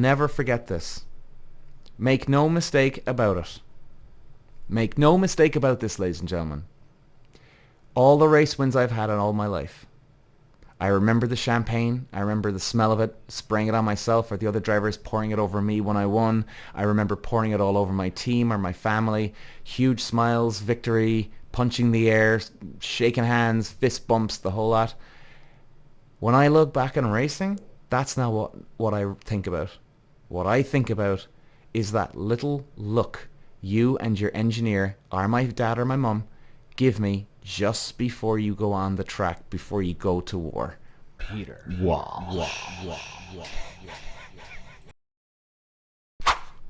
Never forget this. Make no mistake about it. Make no mistake about this, ladies and gentlemen. All the race wins I've had in all my life. I remember the champagne. I remember the smell of it, spraying it on myself or the other drivers, pouring it over me when I won. I remember pouring it all over my team or my family. Huge smiles, victory, punching the air, shaking hands, fist bumps, the whole lot. When I look back on racing, that's not what I think about. What I think about is that little look you and your engineer, or my dad or my mum, give me just before you go on the track, before you go to war. Peter.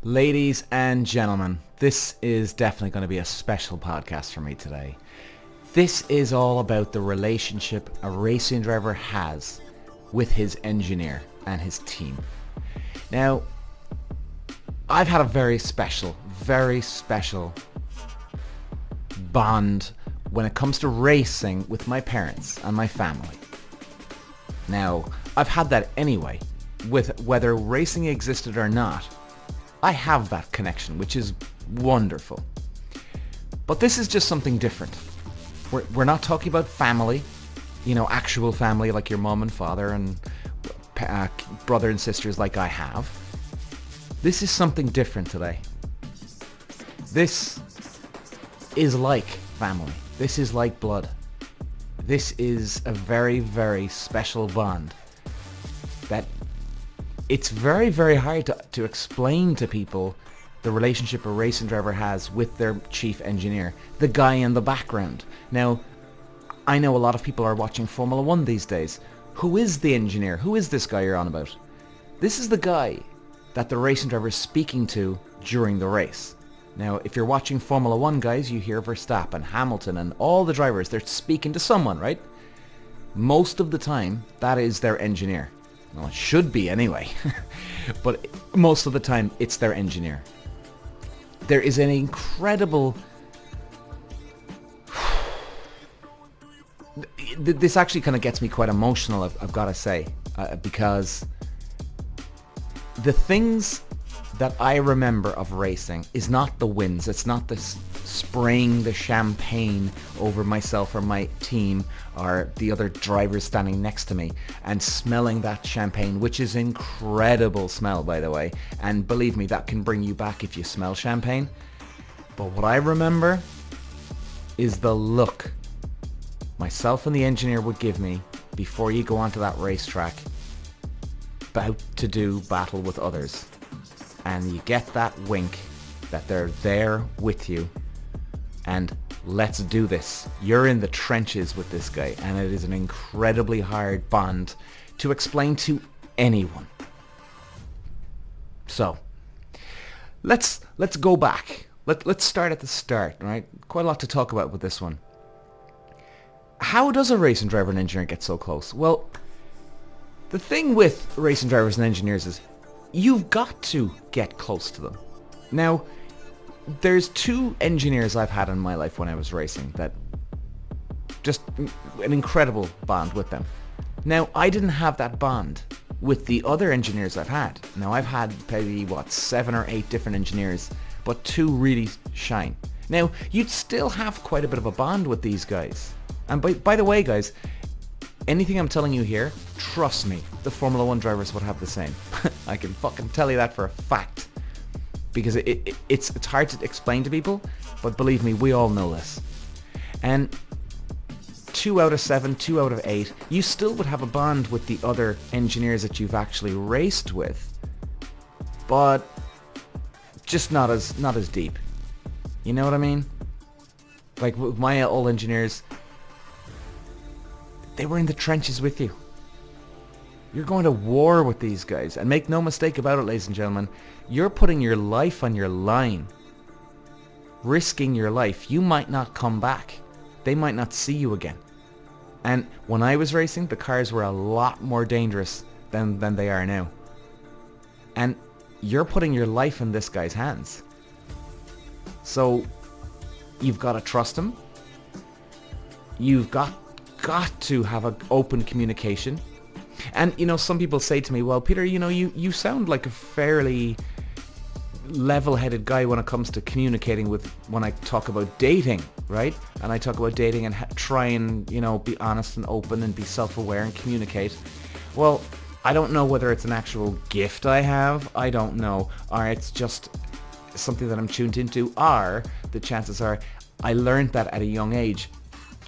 Ladies and gentlemen, this is definitely going to be a special podcast for me today. This is all about the relationship a racing driver has with his engineer and his team. Now, I've had a very special bond when it comes to racing with my parents and my family. Now, I've had that anyway, with whether racing existed or not. I have that connection, which is wonderful. But this is just something different. We're not talking about family, actual family like your mom and father and brother and sisters like I have. This is something different today. This is like family. This is like blood. This is a very, very special bond that it's very, very hard to explain to people the relationship a racing driver has with their chief engineer, the guy in the background. Now, I know a lot of people are watching Formula 1 these days. Who is the engineer? Who is this guy you're on about? This is the guy that the racing driver is speaking to during the race. Now, if you're watching Formula 1, guys, you hear Verstappen, Hamilton, and all the drivers, they're speaking to someone, right? Most of the time, that is their engineer. Well, it should be anyway. But most of the time, it's their engineer. There is an incredible... This actually kind of gets me quite emotional, I've got to say, because the things that I remember of racing is not the wins. It's not the spraying the champagne over myself or my team or the other drivers standing next to me and smelling that champagne, which is incredible smell, by the way. And believe me, that can bring you back if you smell champagne. But what I remember is the look myself and the engineer would give me before you go onto that racetrack, about to do battle with others. And you get that wink that they're there with you and let's do this. You're in the trenches with this guy, and it is an incredibly hard bond to explain to anyone. So, let's go back. Let's start at the start, right? Quite a lot to talk about with this one. How does a racing driver and engineer get so close? Well, the thing with racing drivers and engineers is you've got to get close to them. Now, there's two engineers I've had in my life when I was racing that just an incredible bond with them. Now, I didn't have that bond with the other engineers I've had. Now, I've had maybe, 7 or 8 different engineers, but 2 really shine. Now, you'd still have quite a bit of a bond with these guys. And by the way, guys, anything I'm telling you here, trust me, the Formula 1 drivers would have the same. I can fucking tell you that for a fact. Because it's hard to explain to people, but believe me, we all know this. And 2 out of 7, 2 out of 8, you still would have a bond with the other engineers that you've actually raced with. But just not as deep. You know what I mean? Like with my old engineers, they were in the trenches with you. You're going to war with these guys. And make no mistake about it, ladies and gentlemen, you're putting your life on your line. Risking your life. You might not come back. They might not see you again. And when I was racing, the cars were a lot more dangerous than they are now. And you're putting your life in this guy's hands. So you've got to trust him. You've got to have an open communication. And, some people say to me, well, Peter, you sound like a fairly level-headed guy when it comes to communicating when I talk about dating, right? And I talk about dating and try and, be honest and open and be self-aware and communicate. Well, I don't know whether it's an actual gift I have. I don't know. Or it's just something that I'm tuned into. Or the chances are I learned that at a young age,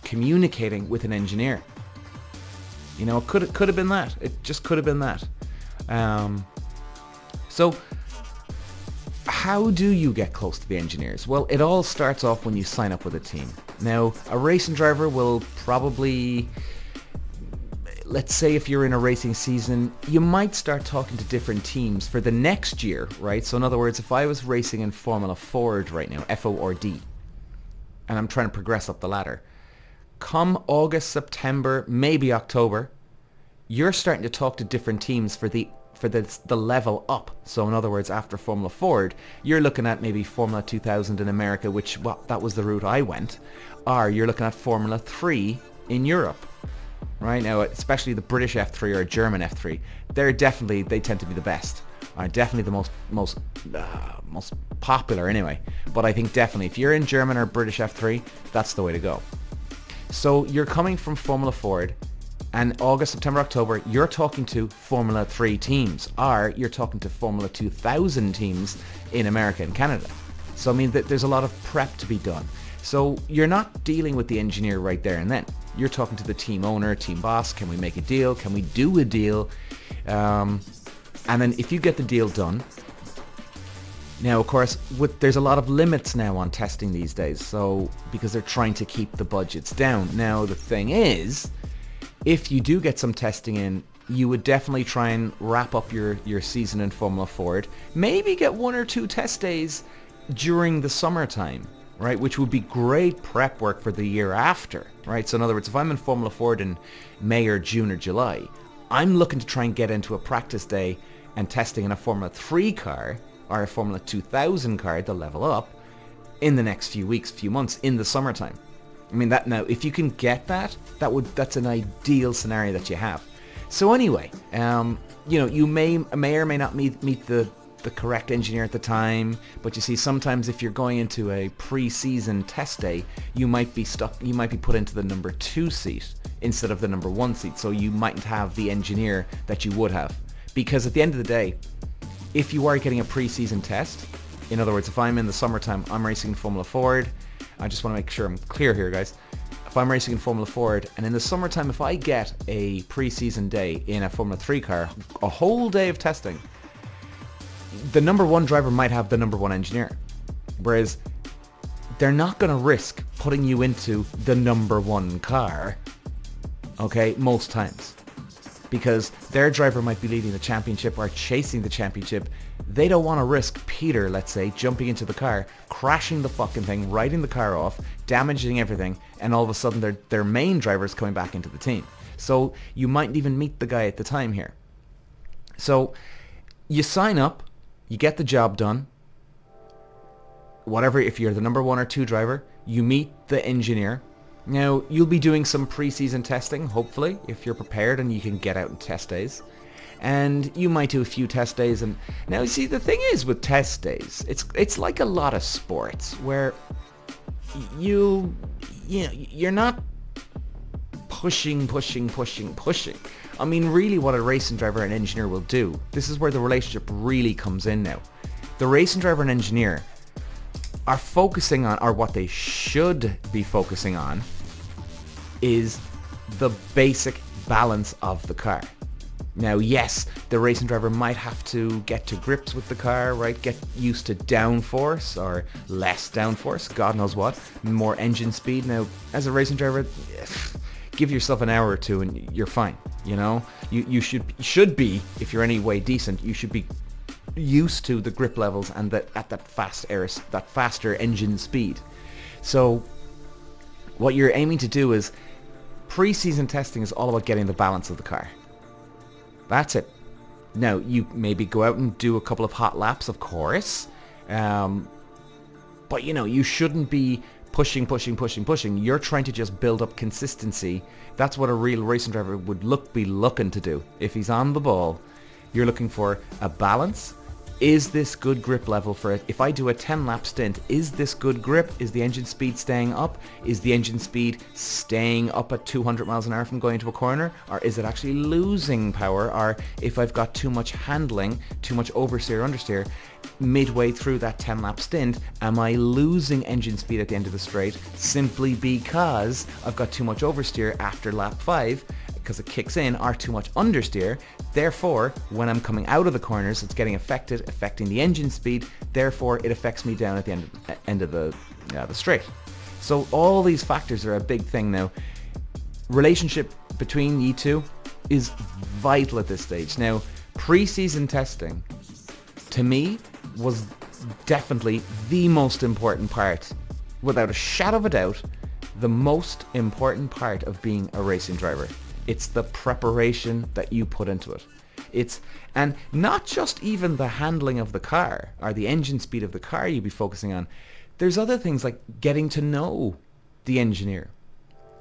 communicating with an engineer. It could have been that. It just could have been that. So how do you get close to the engineers? Well, it all starts off when you sign up with a team. Now, a racing driver will probably, let's say if you're in a racing season, you might start talking to different teams for the next year, right? So in other words, if I was racing in Formula Ford right now, FORD, and I'm trying to progress up the ladder, come August, September, maybe October, you're starting to talk to different teams for the level up. So in other words, after Formula Ford, you're looking at maybe Formula 2000 in America, that was the route I went, or you're looking at Formula 3 in Europe. Right now, especially the British F3 or German F3, they tend to be the best. Are definitely the most popular anyway. But I think definitely if you're in German or British F3, that's the way to go. So you're coming from Formula Ford, and August, September, October, you're talking to Formula 3 teams, or you're talking to Formula 2000 teams in America and Canada. So I mean, there's a lot of prep to be done. So you're not dealing with the engineer right there and then. You're talking to the team owner, team boss. Can we make a deal? Can we do a deal? And then if you get the deal done, now of course there's a lot of limits now on testing these days. So because they're trying to keep the budgets down. Now the thing is, if you do get some testing in, you would definitely try and wrap up your season in Formula Ford. Maybe get 1 or 2 test days during the summertime, right? Which would be great prep work for the year after, right? So in other words, if I'm in Formula Ford in May or June or July, I'm looking to try and get into a practice day and testing in a Formula 3 car or a Formula 2000 car to level up in the next few weeks, few months in the summertime. I mean, that now, if you can get that's an ideal scenario that you have. So anyway, you may or may not meet the correct engineer at the time, but you see, sometimes if you're going into a pre-season test day, you might be put into the number 2 seat instead of the number 1 seat, so you mightn't have the engineer that you would have. Because at the end of the day, if you are getting a pre-season test, in other words, if I'm in the summertime, I'm racing in Formula Ford, I just want to make sure I'm clear here, guys. If I'm racing in Formula Ford, and in the summertime, if I get a pre-season day in a Formula 3 car, a whole day of testing, the number 1 driver might have the number 1 engineer. Whereas they're not going to risk putting you into the number 1 car, okay, most times. Because their driver might be leading the championship or chasing the championship. They don't want to risk Peter, let's say, jumping into the car, crashing the fucking thing, writing the car off, damaging everything, and all of a sudden their main driver's coming back into the team. So you mightn't even meet the guy at the time here. So you sign up, you get the job done. Whatever, if you're the number 1 or 2 driver, you meet the engineer. Now, you'll be doing some pre-season testing, hopefully, if you're prepared and you can get out in test days. And you might do a few test days. And now, see, the thing is with test days, it's like a lot of sports where you're not pushing. I mean, really what a racing driver and engineer will do, this is where the relationship really comes in now. The racing driver and engineer are focusing on, or what they should be focusing on, is the basic balance of the car. Now, yes, the racing driver might have to get to grips with the car, right? Get used to downforce or less downforce, God knows what, more engine speed. Now, as a racing driver, give yourself an hour or 2 and you're fine, you know? You should be, if you're any way decent, you should be used to the grip levels and at that faster engine speed. So what you're aiming to do is pre-season testing is all about getting the balance of the car. That's it. Now, you maybe go out and do a couple of hot laps, of course, but you shouldn't be pushing. You're trying to just build up consistency. That's what a real racing driver would be looking to do. If he's on the ball, you're looking for a balance. Is this good grip level for it? If I do a 10 lap stint, is this good grip? Is the engine speed staying up? Is the engine speed staying up at 200 miles an hour from going into a corner? Or is it actually losing power? Or if I've got too much handling, too much oversteer, understeer, midway through that 10 lap stint, am I losing engine speed at the end of the straight simply because I've got too much oversteer after lap 5? Because it kicks in, or too much understeer. Therefore, when I'm coming out of the corners, it's getting affecting the engine speed. Therefore, it affects me down at the end of the straight. So all these factors are a big thing now. Relationship between you two is vital at this stage. Now, pre-season testing, to me, was definitely the most important part. Without a shadow of a doubt, the most important part of being a racing driver. It's the preparation that you put into it. And not just even the handling of the car or the engine speed of the car you'd be focusing on. There's other things like getting to know the engineer.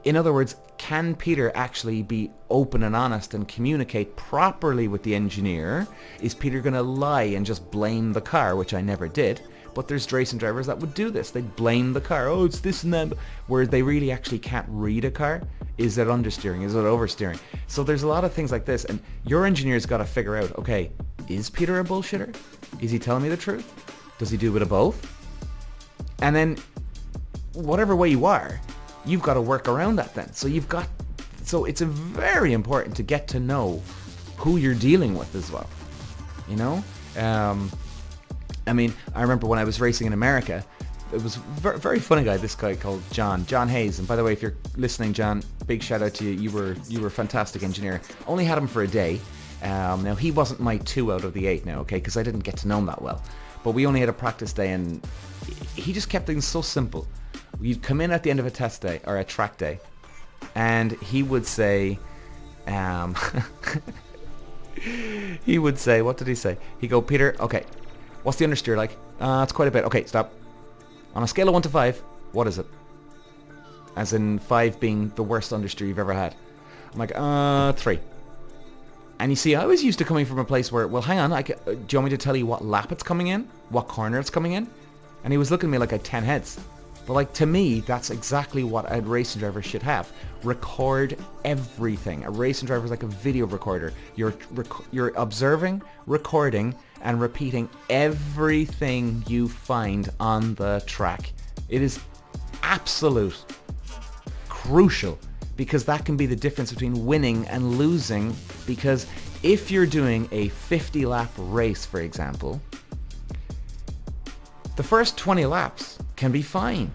In other words, can Peter actually be open and honest and communicate properly with the engineer? Is Peter going to lie and just blame the car, which I never did? But there's racing drivers that would do this. They'd blame the car. Oh, it's this and that. Whereas they really actually can't read a car. Is it understeering? Is it oversteering? So there's a lot of things like this. And your engineer's got to figure out, okay, is Peter a bullshitter? Is he telling me the truth? Does he do a bit of both? And then whatever way you are, you've got to work around that then. So it's very important to get to know who you're dealing with as well. You know? I mean, I remember when I was racing in America, it was a very funny guy, this guy called John Hayes. And by the way, if you're listening, John, big shout out to you. You were a fantastic engineer. Only had him for a day. Now, he wasn't my 2 out of the 8 now, okay, because I didn't get to know him that well. But we only had a practice day, and he just kept things so simple. You'd come in at the end of a test day, or a track day, and he would say, what did he say? He'd go, Peter, okay, what's the understeer like? It's quite a bit. Okay, stop. On a scale of 1 to 5, what is it? As in 5 being the worst understeer you've ever had. I'm like, 3. And you see, I was used to coming from a place where, well, hang on, do you want me to tell you what lap it's coming in? What corner it's coming in? And he was looking at me like I had 10 heads. But like, to me, that's exactly what a racing driver should have. Record everything. A racing driver is like a video recorder. You're observing, recording, and repeating everything you find on the track. It is absolute crucial, because that can be the difference between winning and losing. Because if you're doing a 50 lap race, for example, the first 20 laps can be fine.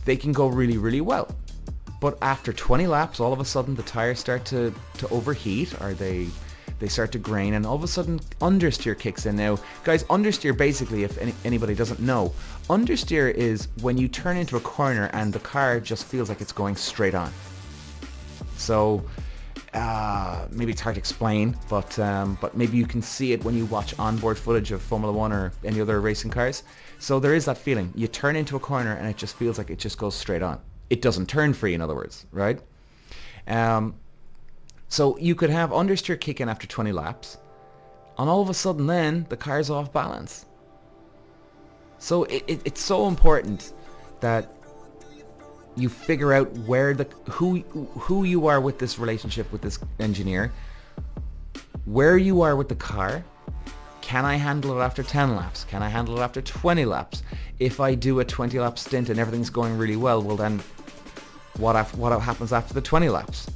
They can go really, really well. But after 20 laps, all of a sudden the tires start to overheat, or they start to grain, and all of a sudden understeer kicks in. Now, guys, understeer, basically, if anybody doesn't know, understeer is when you turn into a corner and the car just feels like it's going straight on. So maybe it's hard to explain, but maybe you can see it when you watch onboard footage of Formula 1 or any other racing cars. So there is that feeling. You turn into a corner and it just feels like it just goes straight on. It doesn't turn free, in other words, right? So you could have understeer kick in after 20 laps, and all of a sudden then the car's off balance. So it's so important that you figure out who you are with this relationship with this engineer, where you are with the car. Can I handle it after 10 laps? Can I handle it after 20 laps? If I do a 20 lap stint and everything's going really well, well then what happens after the 20 laps?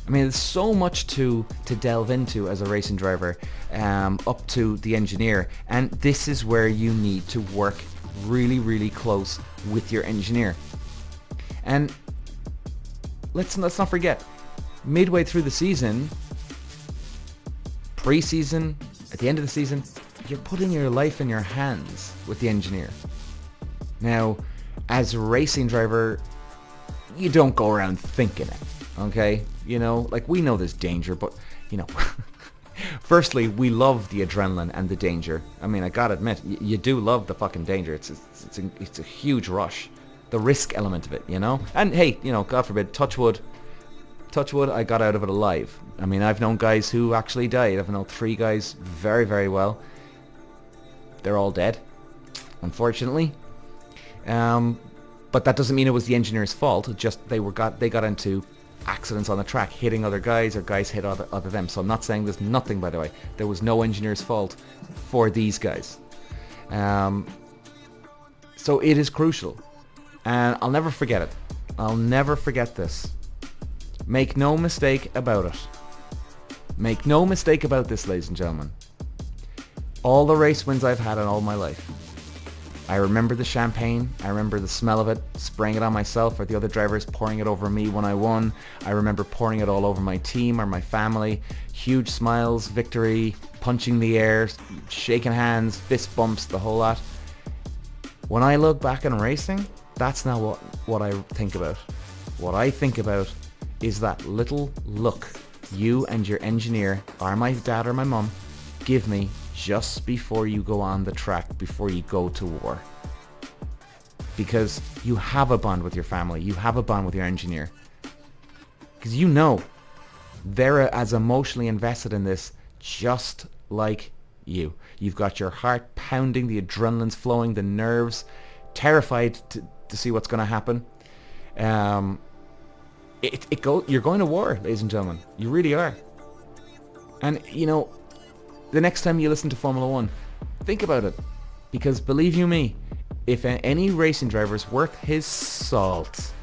I mean, there's so much to delve into as a racing driver, up to the engineer, and this is where you need to work really, really close with your engineer. And let's not forget, midway through the season, pre-season, at the end of the season, you're putting your life in your hands with the engineer. Now, as a racing driver, you don't go around thinking it, okay? You know, like, we know there's danger, but, you know, firstly, we love the adrenaline and the danger. I mean, I gotta admit, you do love the fucking danger. It's a huge rush. the risk element of it, you know. And hey, you know, God forbid, touch wood, I got out of it alive. I mean, I've known guys who actually died. I've known 3 guys very, very well. They're all dead, unfortunately. But that doesn't mean it was the engineer's fault. It just they got into accidents on the track, hitting other guys, or guys hit other them. So I'm not saying there's nothing, by the way. There was no engineer's fault for these guys. So it is crucial, and I'll never forget it. I'll never forget this. Make no mistake about it. Make no mistake about this, ladies and gentlemen. All the race wins I've had in all my life, I remember the champagne. I remember the smell of it, spraying it on myself or the other drivers, pouring it over me when I won. I remember pouring it all over my team or my family. Huge smiles, victory, punching the air, shaking hands, fist bumps, the whole lot. When I look back in racing, that's not what I think about. What I think about is that little look you and your engineer, or my dad or my mum, give me just before you go on the track, before you go to war. Because you have a bond with your family, you have a bond with your engineer. Because you know they're as emotionally invested in this just like you. You've got your heart pounding, the adrenaline's flowing, the nerves, terrified to see what's going to happen. You're going to war, ladies and gentlemen. You really are. And, you know, the next time you listen to Formula 1, think about it. Because believe you me, if any racing driver is worth his salt,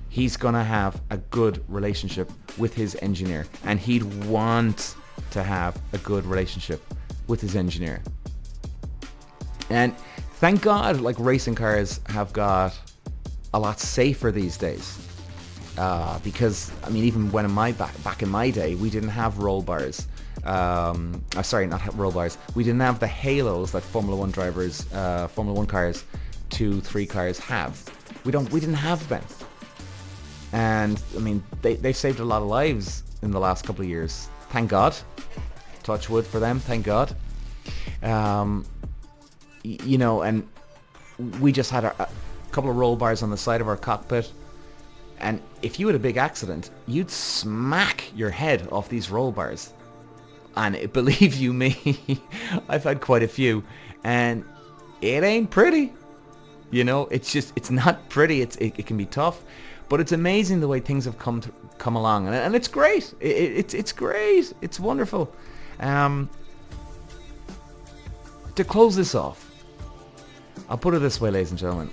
he's going to have a good relationship with his engineer. And he'd want to have a good relationship with his engineer. And thank God, like, racing cars have got a lot safer these days. Because, I mean, even when back in my day, we didn't have roll bars. Sorry, not roll bars. We didn't have the halos that Formula 1 drivers, Formula 1 cars, 2, 3 cars have. We didn't have them. And, I mean, they've saved a lot of lives in the last couple of years. Thank God. Touch wood for them, thank God. You know, and we just had a couple of roll bars on the side of our cockpit. And if you had a big accident, you'd smack your head off these roll bars. And believe you me, I've had quite a few. And it ain't pretty. You know, it's not pretty. It can be tough. But it's amazing the way things have come along. And it's great. It's great. It's wonderful. To close this off, I'll put it this way, ladies and gentlemen.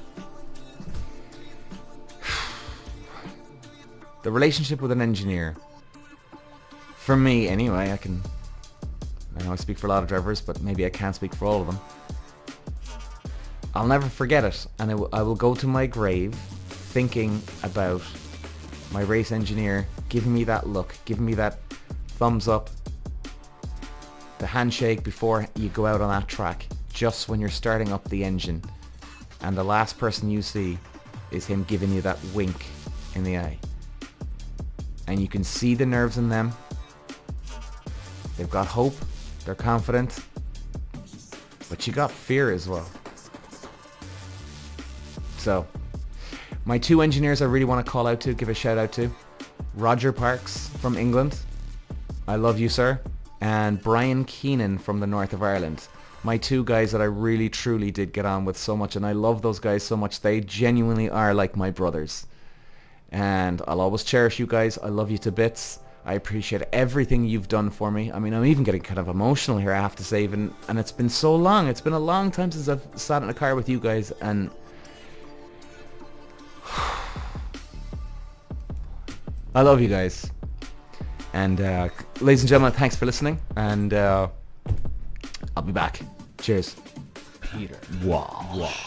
The relationship with an engineer, for me anyway, I know I speak for a lot of drivers, but maybe I can't speak for all of them. I'll never forget it, and I will go to my grave thinking about my race engineer giving me that look, giving me that thumbs up, the handshake before you go out on that track, just when you're starting up the engine, and the last person you see is him giving you that wink in the eye. And you can see the nerves in them. They've got hope. They're confident. But you got fear as well. So, my 2 engineers I really want to call out to, give a shout out to. Roger Parks from England. I love you, sir. And Brian Keenan from the north of Ireland. My 2 guys that I really, truly did get on with so much. And I love those guys so much. They genuinely are like my brothers. And I'll always cherish you guys. I love you to bits. I appreciate everything you've done for me. I mean, I'm even getting kind of emotional here, I have to say. And it's been so long. It's been a long time since I've sat in a car with you guys. And I love you guys. And ladies and gentlemen, thanks for listening. And I'll be back. Cheers. Peter. Walsh.